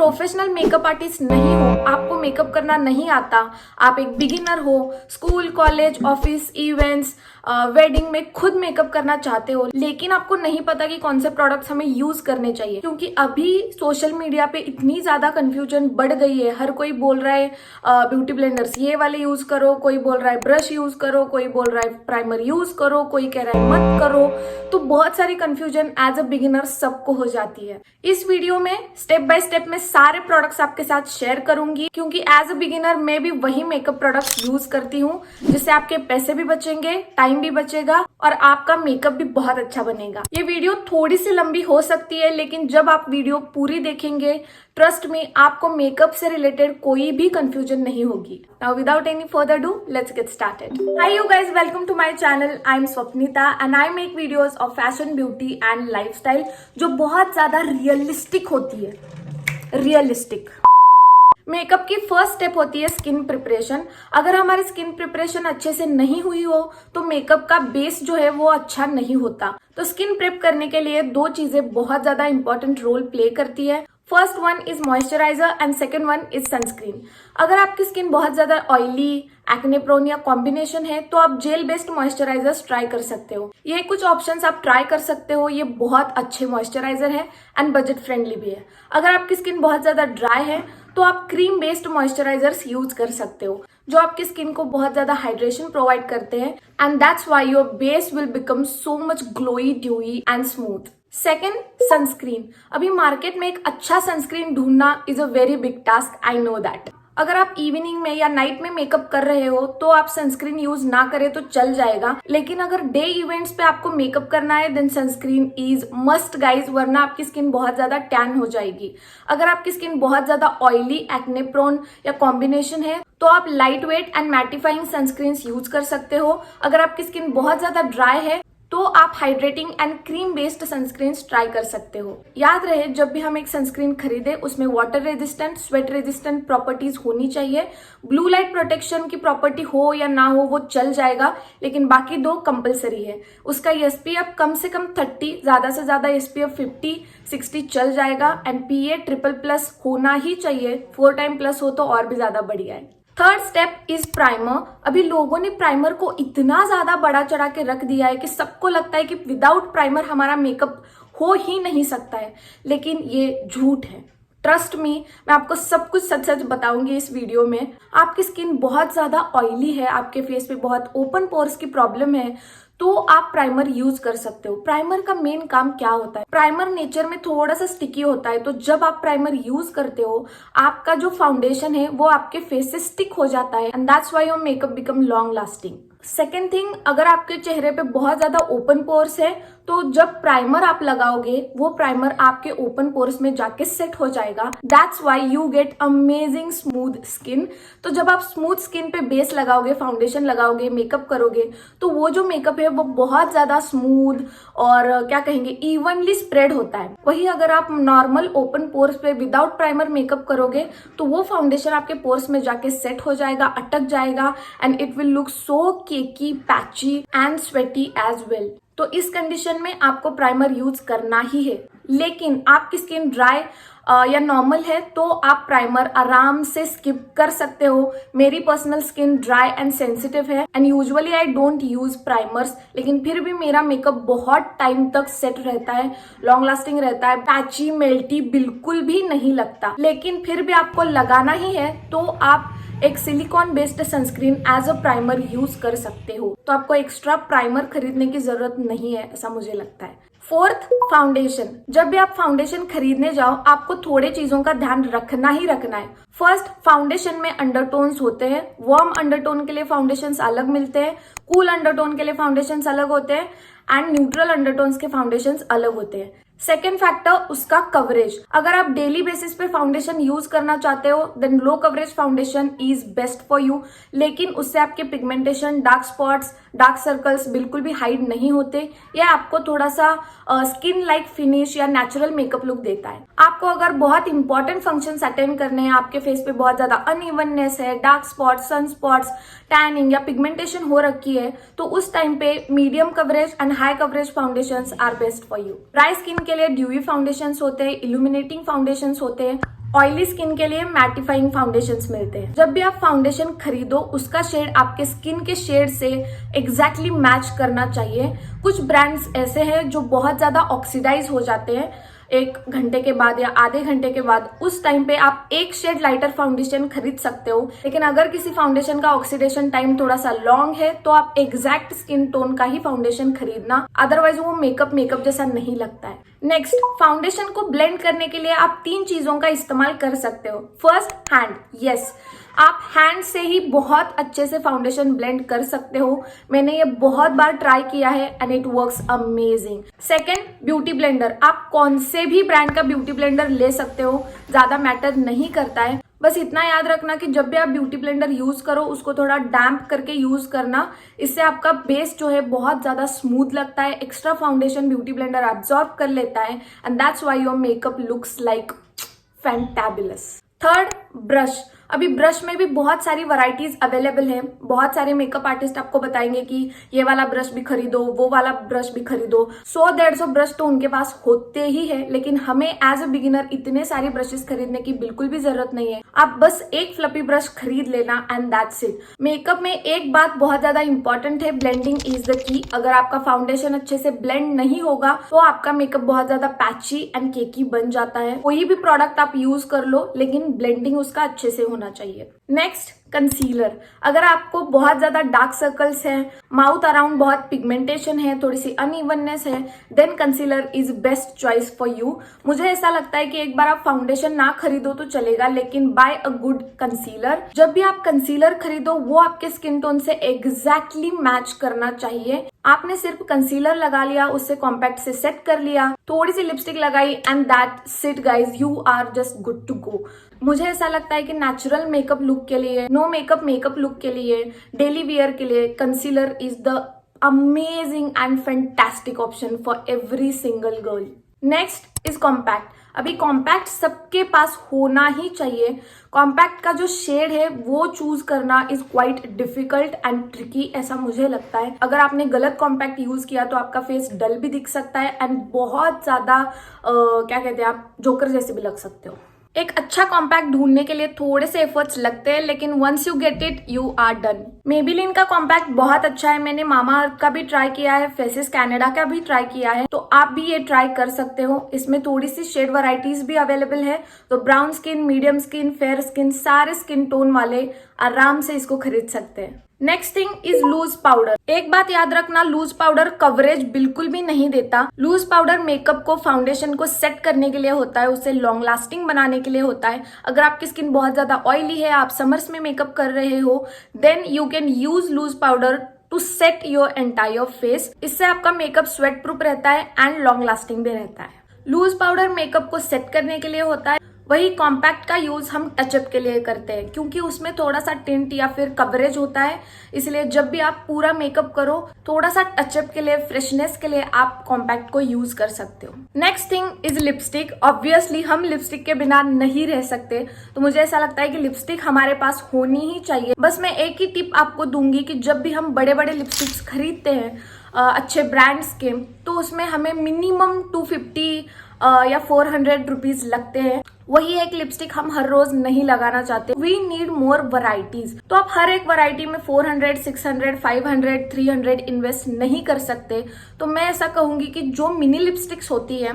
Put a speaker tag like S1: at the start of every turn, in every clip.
S1: Professional makeup artist नहीं हो, आपको मेकअप करना नहीं आता, आप एक बिगिनर हो, school college office events wedding में खुद मेकअप करना चाहते हो, लेकिन आपको नहीं पता कि कौन से प्रोडक्ट्स हमें यूज करने चाहिए, क्योंकि अभी सोशल मीडिया पे इतनी ज्यादा कंफ्यूजन बढ़ गई है। हर कोई बोल रहा है ब्यूटी ब्लेंडर्स ये वाले यूज करो, कोई बोल रहा है ब्रश यूज करो, कोई बोल रहा है प्राइमर यूज करो, कोई कह रहा है मत करो। तो बहुत सारी कंफ्यूजन एज अ बिगिनर सबको हो जाती है। इस वीडियो में स्टेप बाय स्टेप मैं सारे प्रोडक्ट्स आपके साथ शेयर करूंगी, क्योंकि एज अ बिगिनर मैं भी वही मेकअप प्रोडक्ट्स यूज करती हूँ, जिससे आपके पैसे भी बचेंगे, टाइम भी बचेगा और आपका मेकअप भी बहुत अच्छा बनेगा। ये वीडियो थोड़ी सी लंबी हो सकती है, लेकिन जब आप वीडियो पूरी देखेंगे, ट्रस्ट में आपको मेकअप से रिलेटेड कोई भी कंफ्यूजन नहीं होगी। Now without any further ado, let's get started. Hi you guys, welcome to my channel. I am Swapnita and I make videos of fashion, beauty and lifestyle जो बहुत ज्यादा रियलिस्टिक होती है। रियलिस्टिक मेकअप की फर्स्ट स्टेप होती है skin preparation. अगर हमारी स्किन प्रिपरेशन अच्छे से नहीं हुई हो तो मेकअप का बेस जो है वो अच्छा नहीं होता। तो स्किन प्रेप करने के लिए दो चीजें बहुत ज्यादा इंपॉर्टेंट रोल प्ले करती है। First one is moisturiser and second one is sunscreen. अगर आपकी स्किन बहुत ज्यादा ऑयली, एक्ने प्रोन या कॉम्बिनेशन है तो आप जेल बेस्ड मॉइस्चराइजर्स ट्राई कर सकते हो। ये कुछ ऑप्शंस आप ट्राई कर सकते हो। ये बहुत अच्छे मॉइस्चराइजर है एंड बजट फ्रेंडली भी है। अगर आपकी स्किन बहुत ज्यादा ड्राई है तो आप क्रीम बेस्ड मॉइस्चराइजर्स यूज कर सकते हो, जो आपकी स्किन को बहुत ज्यादा हाइड्रेशन प्रोवाइड करते हैं and that's why your base will become so much glowy, dewy and smooth. Second, sunscreen. अभी मार्केट में एक अच्छा सनस्क्रीन ढूंढना is a very big task, I know that. अगर आप इवनिंग में या नाइट में मेकअप कर रहे हो तो आप सनस्क्रीन यूज ना करें तो चल जाएगा, लेकिन अगर डे इवेंट्स पे आपको मेकअप करना है then sunscreen is must guys, वरना आपकी स्किन बहुत ज्यादा टैन हो जाएगी। अगर आपकी स्किन बहुत ज्यादा ऑयली, एक्ने प्रोन या कॉम्बिनेशन है तो आप light weight and mattifying sunscreen use कर सकते हो। अगर आपकी स्किन बहुत ज्यादा ड्राई है तो आप hydrating and cream based sunscreen try कर सकते हो। याद रहे, जब भी हम एक सनस्क्रीन खरीदे उसमें water resistant, sweat resistant properties होनी चाहिए। ब्लू लाइट प्रोटेक्शन की प्रॉपर्टी हो या ना हो वो चल जाएगा, लेकिन बाकी दो कंपलसरी है। उसका एसपीएफ कम से कम 30, ज्यादा से ज्यादा एसपीएफ 50-60 चल जाएगा एंड पीए ट्रिपल+ होना ही चाहिए। 4 टाइम प्लस हो तो और भी ज्यादा बढ़िया है। Third step is primer. अभी लोगों ने प्राइमर को इतना ज्यादा बड़ा चढ़ा के रख दिया है कि सबको लगता है कि विदाउट प्राइमर हमारा मेकअप हो ही नहीं सकता है, लेकिन ये झूठ है। ट्रस्ट मी, मैं आपको सब कुछ सच सच बताऊंगी इस वीडियो में। आपकी स्किन बहुत ज्यादा ऑयली है, आपके फेस पे बहुत ओपन पोर्स की प्रॉब्लम है, तो आप प्राइमर यूज कर सकते हो। प्राइमर का मेन काम क्या होता है? प्राइमर नेचर में थोड़ा सा स्टिकी होता है, तो जब आप प्राइमर यूज करते हो आपका जो फाउंडेशन है वो आपके फेस से स्टिक हो जाता है and that's why your makeup become long lasting. Second thing, अगर आपके चेहरे पे बहुत ज्यादा ओपन पोर्स है तो जब प्राइमर आप लगाओगे वो प्राइमर आपके ओपन पोर्स में जाके सेट हो जाएगा। That's why you get amazing smooth skin. तो जब आप स्मूथ स्किन पे बेस लगाओगे, फाउंडेशन लगाओगे, मेकअप करोगे तो वो जो मेकअप है वो बहुत ज्यादा स्मूथ और क्या कहेंगे इवनली स्प्रेड होता है। वही अगर आप नॉर्मल ओपन पोर्स पे विदाउट प्राइमर मेकअप करोगे तो वो फाउंडेशन आपके पोर्स में जाके सेट हो जाएगा, अटक जाएगा and it will look so cakey, patchy and sweaty as well. तो इस कंडीशन में आपको प्राइमर यूज करना ही है। लेकिन आपकी स्किन ड्राई या नॉर्मल है तो आप प्राइमर आराम से स्किप कर सकते हो। मेरी personal skin dry and sensitive है and usually I don't use primers, लेकिन फिर भी मेरा मेकअप बहुत टाइम तक सेट रहता है, लॉन्ग लास्टिंग रहता है, पैची, मेल्टी बिल्कुल भी नहीं लगता। लेकिन फिर भी आपको लगाना ही है तो आप एक silicone based sunscreen as a primer use कर सकते हो। तो आपको एक्स्ट्रा प्राइमर खरीदने की जरूरत नहीं है, ऐसा मुझे लगता है। Fourth, foundation. जब भी आप फाउंडेशन खरीदने जाओ आपको थोड़े चीजों का ध्यान रखना ही रखना है। फर्स्ट, फाउंडेशन में अंडरटोन्स होते हैं। वार्म अंडरटोन के लिए फाउंडेशंस अलग मिलते हैं, कूल अंडरटोन के लिए फाउंडेशंस अलग होते हैं एंड न्यूट्रल अंडरटोन्स के फाउंडेशंस अलग होते हैं। सेकेंड फैक्टर, उसका कवरेज। अगर आप डेली बेसिस पे फाउंडेशन यूज करना चाहते हो then low coverage foundation is best for you, लेकिन उससे आपके pigmentation, dark spots, dark circles बिल्कुल भी हाइड नहीं होते। यह आपको थोड़ा सा स्किन लाइक फिनिश या नेचुरल मेकअप लुक देता है। आपको अगर बहुत इंपॉर्टेंट फंक्शंस अटेंड करने हैं, आपके फेस पे बहुत ज्यादा अनइवननेस है, dark spots, sun spots, tanning या पिगमेंटेशन हो रखी है, तो उस टाइम पे medium coverage and high coverage foundations are best for you. Dry skin के लिए ड्यूई फाउंडेशंस होते हैं, इल्यूमिनेटिंग फाउंडेशंस होते हैं ऑयली स्किन के लिए मैटिफाइंग फाउंडेशंस मिलते हैं। जब भी आप फाउंडेशन खरीदो उसका शेड आपके स्किन के शेड से एग्जैक्टली मैच करना चाहिए। कुछ ब्रांड्स ऐसे हैं जो बहुत ज्यादा ऑक्सीडाइज हो जाते हैं 1 घंटे के बाद या आधे घंटे के बाद, उस टाइम पे आप एक शेड लाइटर फाउंडेशन खरीद सकते हो। लेकिन अगर किसी फाउंडेशन का ऑक्सीडेशन टाइम थोड़ा सा लॉन्ग है तो आप एग्जैक्ट स्किन टोन का ही फाउंडेशन खरीदना, अदरवाइज वो मेकअप जैसा नहीं लगता है। नेक्स्ट, फाउंडेशन को ब्लेंड करने के लिए आप 3 चीजों का इस्तेमाल कर सकते हो। First, hand. यस, आप हैंड से ही बहुत अच्छे से फाउंडेशन ब्लेंड कर सकते हो। मैंने ये बहुत बार ट्राई किया है and it works amazing. Second, beauty blender. आप कौन से भी ब्रांड का ब्यूटी ब्लेंडर ले सकते हो, ज्यादा मैटर नहीं करता है। बस इतना याद रखना कि जब भी आप ब्यूटी ब्लेंडर यूज करो उसको थोड़ा डैम्प करके यूज करना, इससे आपका बेस जो है बहुत ज्यादा स्मूथ लगता है। Extra foundation beauty blender absorb कर लेता है and that's why your makeup looks like fantabulous. Third, brush. अभी ब्रश में भी बहुत सारी वैरायटीज अवेलेबल है। बहुत सारे मेकअप आर्टिस्ट आपको बताएंगे कि ये वाला ब्रश भी खरीदो, वो वाला ब्रश भी खरीदो। 100-150 ब्रश तो उनके पास होते ही है, लेकिन हमें एज अ बिगिनर इतने सारे ब्रशेस खरीदने की बिल्कुल भी जरूरत नहीं है। आप बस एक फ्लफी ब्रश खरीद लेना एंड दैट्स इट। मेकअप में एक बात बहुत ज्यादा इंपॉर्टेंट है, ब्लेंडिंग इज द की। अगर आपका फाउंडेशन अच्छे से ब्लेंड नहीं होगा तो आपका मेकअप बहुत ज्यादा पैची एंड केकी बन जाता है। कोई भी प्रोडक्ट आप यूज कर लो लेकिन ब्लेंडिंग उसका अच्छे से होना चाहिए। Next, concealer. अगर आपको बहुत ज्यादा डार्क सर्कल्स हैं, माउथ अराउंड बहुत पिगमेंटेशन है, थोड़ी सी अनइवननेस है, then concealer is best choice for you. मुझे ऐसा लगता है कि एक बार आप फाउंडेशन ना खरीदो तो चलेगा, लेकिन बाय अ गुड कंसीलर। जब भी आप कंसीलर खरीदो वो आपके स्किन टोन से एग्जैक्टली मैच करना चाहिए। आपने सिर्फ कंसीलर लगा लिया, उससे कॉम्पैक्ट से सेट कर लिया, थोड़ी सी लिपस्टिक लगाई and that's it guys, you are just good to go. मुझे ऐसा लगता है कि नेचुरल मेकअप लुक के लिए, नो मेकअप लुक के लिए, डेली वियर के लिए concealer is the amazing and fantastic option for every single girl. Next is compact. अभी कॉम्पैक्ट सबके पास होना ही चाहिए। कॉम्पैक्ट का जो शेड है वो चूज करना is quite difficult and tricky, ऐसा मुझे लगता है। अगर आपने गलत कॉम्पैक्ट यूज किया तो आपका फेस डल भी दिख सकता है एंड बहुत ज्यादा क्या कहते हैं, आप जोकर जैसे भी लग सकते हो। एक अच्छा कॉम्पैक्ट ढूंढने के लिए थोड़े से एफर्ट्स लगते हैं, लेकिन once you get it you are done. Maybelline का कॉम्पैक्ट बहुत अच्छा है। मैंने मामा अर्थ का भी ट्राई किया है, फेसेस कैनेडा का भी ट्राई किया है, तो आप भी ये ट्राई कर सकते हो। इसमें थोड़ी सी शेड वैरायटीज भी अवेलेबल है, तो brown skin, medium skin, fair skin, सारे स्किन टोन वाले आराम से इसको खरीद सकते हैं। Next thing is loose powder. एक बात याद रखना, लूज पाउडर कवरेज बिल्कुल भी नहीं देता। लूज पाउडर मेकअप को, फाउंडेशन को सेट करने के लिए होता है, उसे लॉन्ग लास्टिंग बनाने के लिए होता है। अगर आपकी स्किन बहुत ज्यादा ऑयली है, आप समर्स में मेकअप कर रहे हो, then you can use loose powder to set your entire face. इससे आपका मेकअप स्वेट प्रूफ रहता है एंड लॉन्ग लास्टिंग भी रहता है। लूज पाउडर मेकअप को सेट करने के लिए होता है, वही कॉम्पैक्ट का यूज हम टचअप के लिए करते हैं, क्योंकि उसमें थोड़ा सा टिंट या फिर कवरेज होता है। इसलिए जब भी आप पूरा मेकअप करो, थोड़ा सा टचअप के लिए, फ्रेशनेस के लिए आप कॉम्पैक्ट को यूज कर सकते हो। Next thing is lipstick. Obviously हम लिपस्टिक के बिना नहीं रह सकते, तो मुझे ऐसा लगता है कि लिपस्टिक हमारे पास होनी ही चाहिए। बस मैं एक ही टिप आपको दूंगी कि जब भी हम बड़े बड़े लिपस्टिक्स खरीदते हैं अच्छे ब्रांड्स के, तो उसमें हमें मिनिमम 250 या 400 रुपीज लगते हैं। वही एक लिपस्टिक हम हर रोज नहीं लगाना चाहते। We need more varieties. तो आप हर एक वैरायटी में 400, 600, 500, 300 इन्वेस्ट नहीं कर सकते। तो मैं ऐसा कहूंगी कि जो मिनी लिपस्टिक्स होती है,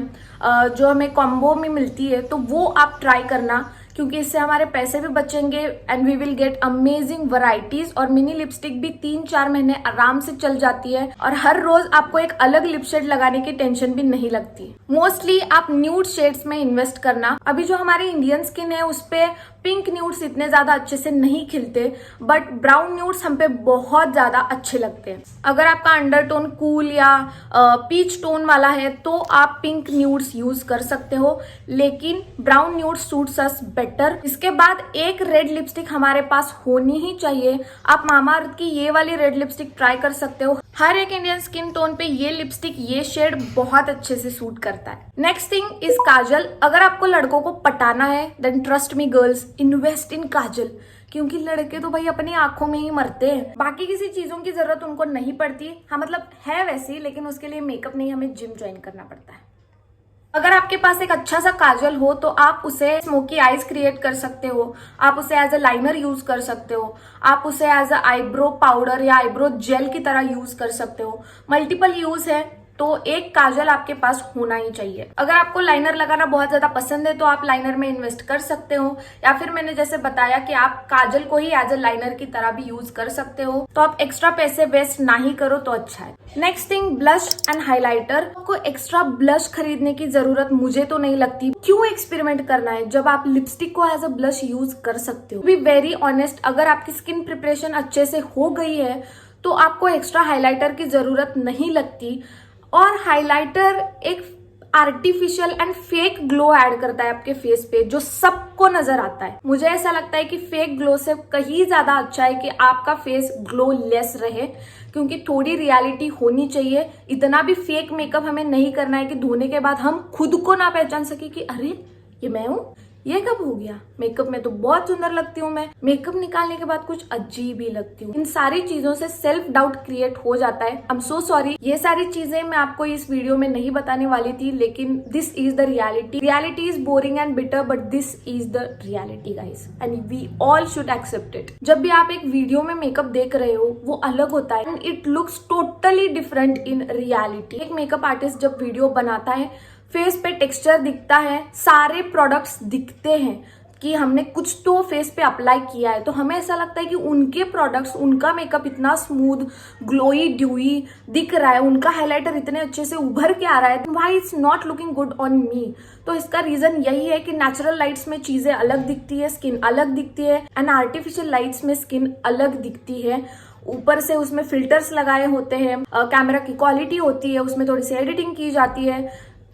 S1: जो हमें कॉम्बो में मिलती है, तो वो आप ट्राई करना, क्योंकि इससे हमारे पैसे भी बचेंगे and we will get amazing varieties. और मिनी लिपस्टिक भी 3-4 महीने आराम से चल जाती है और हर रोज आपको एक अलग लिप शेड लगाने की टेंशन भी नहीं लगती। मोस्टली आप न्यूड शेड्स में इन्वेस्ट करना। अभी जो हमारी इंडियन स्किन है उस पे पिंक न्यूड्स इतने ज्यादा अच्छे से नहीं खिलते, बट ब्राउन न्यूड्स हम पे बहुत ज्यादा अच्छे लगते हैं। अगर आपका अंडरटोन कूल या पीच टोन वाला है तो आप पिंक न्यूड्स यूज कर सकते हो, लेकिन brown nudes suits us better. इसके बाद एक रेड लिपस्टिक हमारे पास होनी ही चाहिए। आप मामा अर्थ की ये वाली रेड लिपस्टिक ट्राई कर सकते हो। हर एक इंडियन स्किन टोन पे ये लिपस्टिक, ये शेड बहुत अच्छे से सूट करता है। Next thing is kajal. अगर आपको लड़कों को पटाना है then trust me girls, invest in kajal, क्योंकि लड़के तो भाई अपनी आंखों में ही मरते हैं। बाकी किसी चीजों की जरूरत उनको नहीं पड़ती। हाँ मतलब है वैसी, लेकिन उसके लिए मेकअप नहीं, हमें जिम ज्वाइन करना पड़ता है। अगर आपके पास एक अच्छा सा काजल हो तो आप उसे स्मोकी आईज क्रिएट कर सकते हो, आप उसे एज अ लाइनर यूज कर सकते हो, आप उसे एज अ आईब्रो पाउडर या आईब्रो जेल की तरह यूज कर सकते हो। मल्टीपल यूज है तो एक काजल आपके पास होना ही चाहिए। अगर आपको लाइनर लगाना बहुत ज्यादा पसंद है तो आप लाइनर में इन्वेस्ट कर सकते हो, या फिर मैंने जैसे बताया कि आप काजल को ही एज अ लाइनर की तरह भी यूज कर सकते हो। तो आप एक्स्ट्रा पैसे वेस्ट ना ही करो तो अच्छा है। Next thing, blush and highlighter. आपको एक्स्ट्रा ब्लश खरीदने की जरूरत मुझे तो नहीं लगती। क्यों एक्सपेरिमेंट करना है जब आप लिपस्टिक को एज अ ब्लश यूज कर सकते हो। बी वेरी ऑनेस्ट, अगर आपकी स्किन प्रिपरेशन अच्छे से हो गई है तो आपको एक्स्ट्रा हाइलाइटर की जरूरत नहीं लगती। और हाइलाइटर एक artificial and fake glow add करता है आपके फेस पे, जो सबको नजर आता है। मुझे ऐसा लगता है कि फेक ग्लो से कहीं ज्यादा अच्छा है कि आपका फेस ग्लो लेस रहे, क्योंकि थोड़ी रियलिटी होनी चाहिए। इतना भी फेक मेकअप हमें नहीं करना है कि धोने के बाद हम खुद को ना पहचान सके कि अरे ये मैं हूं, ये कब हो गया। मेकअप में तो बहुत सुंदर लगती हूँ मैं, मेकअप निकालने के बाद कुछ अजीब ही लगती हूँ। इन सारी चीजों से सेल्फ डाउट क्रिएट हो जाता है। आई एम सो सॉरी, ये सारी चीजें मैं आपको इस वीडियो में नहीं बताने वाली थी, लेकिन this is the reality. Reality is boring and bitter but this is the reality guys, and we all should accept it. जब भी आप एक वीडियो में मेकअप देख रहे हो वो अलग होता है and it looks totally different in reality. एक मेकअप आर्टिस्ट जब वीडियो बनाता है, फेस पे टेक्सचर दिखता है, सारे प्रोडक्ट्स दिखते हैं कि हमने कुछ तो फेस पे अप्लाई किया है, तो हमें ऐसा लगता है कि उनके प्रोडक्ट्स, उनका मेकअप इतना स्मूथ, ग्लोई ड्यूई दिख रहा है, उनका हाइलाइटर इतने अच्छे से उभर के आ रहा है, why it's not looking good on me. तो इसका रीजन यही है कि नेचुरल लाइट्स में चीजें अलग दिखती है, स्किन अलग दिखती है, एंड आर्टिफिशियल लाइट्स में स्किन अलग दिखती है। ऊपर से उसमें फिल्टर्स लगाए होते हैं, कैमरा की क्वालिटी होती है, उसमें थोड़ी सी एडिटिंग की जाती है,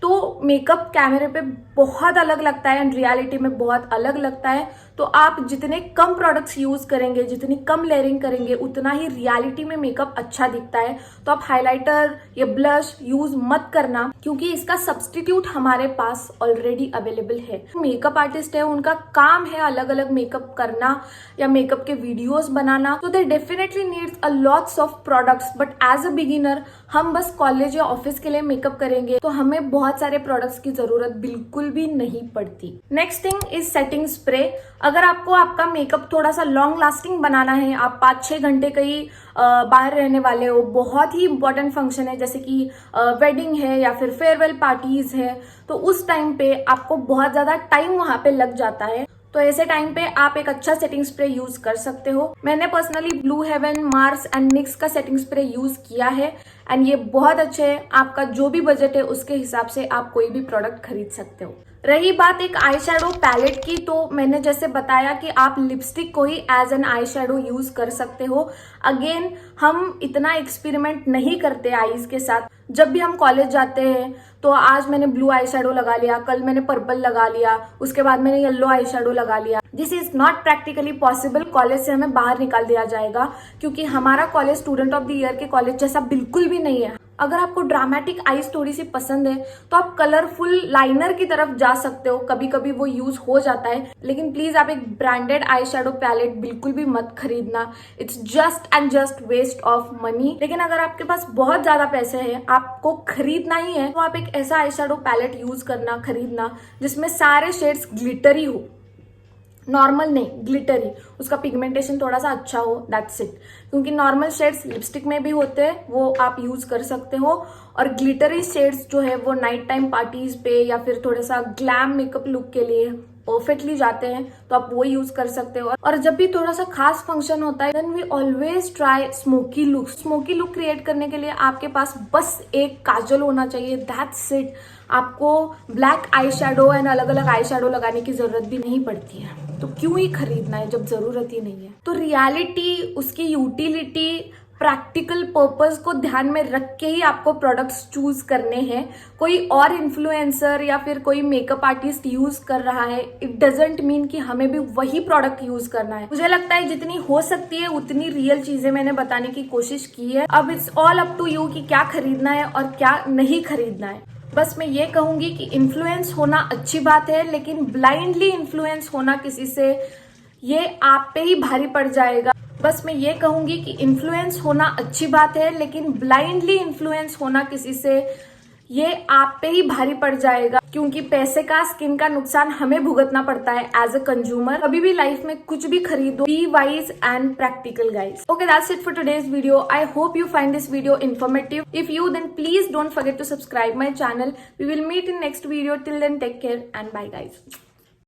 S1: तो मेकअप कैमरे पे बहुत अलग लगता है एंड रियलिटी में बहुत अलग लगता है। तो आप जितने कम प्रोडक्ट्स यूज करेंगे, जितनी कम लेयरिंग करेंगे, उतना ही रियलिटी में मेकअप अच्छा दिखता है। तो आप हाइलाइटर या ब्लश यूज मत करना, क्योंकि इसका सब्स्टिट्यूट हमारे पास ऑलरेडी अवेलेबल है। मेकअप आर्टिस्ट है, उनका काम है अलग अलग मेकअप करना या मेकअप के वीडियोस बनाना, तो they definitely needs a lots of products. But as a beginner हम बस कॉलेज या ऑफिस के लिए मेकअप करेंगे तो हमें बहुत सारे प्रोडक्ट्स की जरूरत बिल्कुल भी नहीं पड़ती। Next thing is setting spray. अगर आपको आपका मेकअप थोड़ा सा लॉन्ग लास्टिंग बनाना है, आप 5-6 घंटे कहीं बाहर रहने वाले हो, बहुत ही इंपॉर्टेंट फंक्शन है जैसे कि वेडिंग है या फिर फेयरवेल पार्टीज है, तो उस टाइम पे आपको बहुत ज्यादा टाइम वहां पे लग जाता है। तो ऐसे टाइम पे आप एक अच्छा सेटिंग स्प्रे यूज कर सकते हो। मैंने personally Blue Heaven, Mars and Nyx का सेटिंग स्प्रे यूज किया है एंड ये बहुत अच्छे है। आपका जो भी बजट है उसके हिसाब से आप कोई भी प्रोडक्ट खरीद सकते हो। रही बात एक आई शेडो पैलेट की, तो मैंने जैसे बताया कि आप लिपस्टिक को ही as an eyeshadow use कर सकते हो। अगेन हम इतना एक्सपेरिमेंट नहीं करते आईज के साथ। जब भी हम कॉलेज जाते हैं तो आज मैंने ब्लू आई शेडो लगा लिया, कल मैंने पर्पल लगा लिया, उसके बाद मैंने येलो आई शेडो लगा लिया। This is not practically possible. College से हमें बाहर निकाल दिया जाएगा, क्योंकि हमारा college student of the year के कॉलेज जैसा बिल्कुल भी नहीं है। अगर आपको ड्रामेटिक आईज थोड़ी सी पसंद है तो आप कलरफुल लाइनर की तरफ जा सकते हो, कभी कभी वो यूज हो जाता है, लेकिन प्लीज आप एक ब्रांडेड आई शेडो पैलेट बिल्कुल भी मत खरीदना। It's just and just waste of money. लेकिन अगर आपके पास बहुत ज्यादा पैसे हैं, आपको खरीदना ही है, तो आप एक ऐसा आई शेडो पैलेट यूज करना, खरीदना जिसमें सारे शेड्स ग्लिटरी हो, नॉर्मल नहीं ग्लिटरी, उसका पिगमेंटेशन थोड़ा सा अच्छा हो, दैट्स इट। क्योंकि नॉर्मल शेड्स लिपस्टिक में भी होते हैं, वो आप यूज कर सकते हो, और ग्लिटरी शेड्स जो है वो नाइट टाइम पार्टीज पे या फिर थोड़ा सा ग्लैम मेकअप लुक के लिए परफेक्टली जाते हैं, तो आप वो यूज कर सकते हो। और जब भी थोड़ा सा खास फंक्शन होता है then we always try smoky look. Smoky look create करने के लिए आपके पास बस एक काजल होना चाहिए, दैट्स इट। आपको ब्लैक आई शेडो एंड अलग अलग आई शेडो लगाने की जरूरत भी नहीं पड़ती है, तो क्यों ही खरीदना है जब जरूरत ही नहीं है। तो रियलिटी, उसकी यूटिलिटी, प्रैक्टिकल पर्पस को ध्यान में रख के ही आपको प्रोडक्ट्स चूज करने हैं। कोई और इन्फ्लुएंसर या फिर कोई मेकअप आर्टिस्ट यूज कर रहा है, इट डजंट मीन कि हमें भी वही प्रोडक्ट यूज करना है। मुझे लगता है जितनी हो सकती है उतनी रियल चीजें मैंने बताने की कोशिश की है। अब it's all up to you कि क्या खरीदना है और क्या नहीं खरीदना है। बस मैं ये कहूंगी कि इन्फ्लुएंस होना अच्छी बात है, लेकिन ब्लाइंडली इन्फ्लुएंस होना किसी से, ये आप पे ही भारी पड़ जाएगा। बस मैं ये कहूंगी कि इन्फ्लुएंस होना अच्छी बात है, लेकिन ब्लाइंडली इन्फ्लुएंस होना किसी से, ये आप पे ही भारी पड़ जाएगा, क्योंकि पैसे का, स्किन का नुकसान हमें भुगतना पड़ता है एज अ कंज्यूमर। कभी भी लाइफ में कुछ भी खरीदो, be wise and practical guys. Okay, that's it for today's video. I hope you find this video informative. If you, then please don't forget to subscribe my channel. We will meet in next video. Till then, take care and bye guys.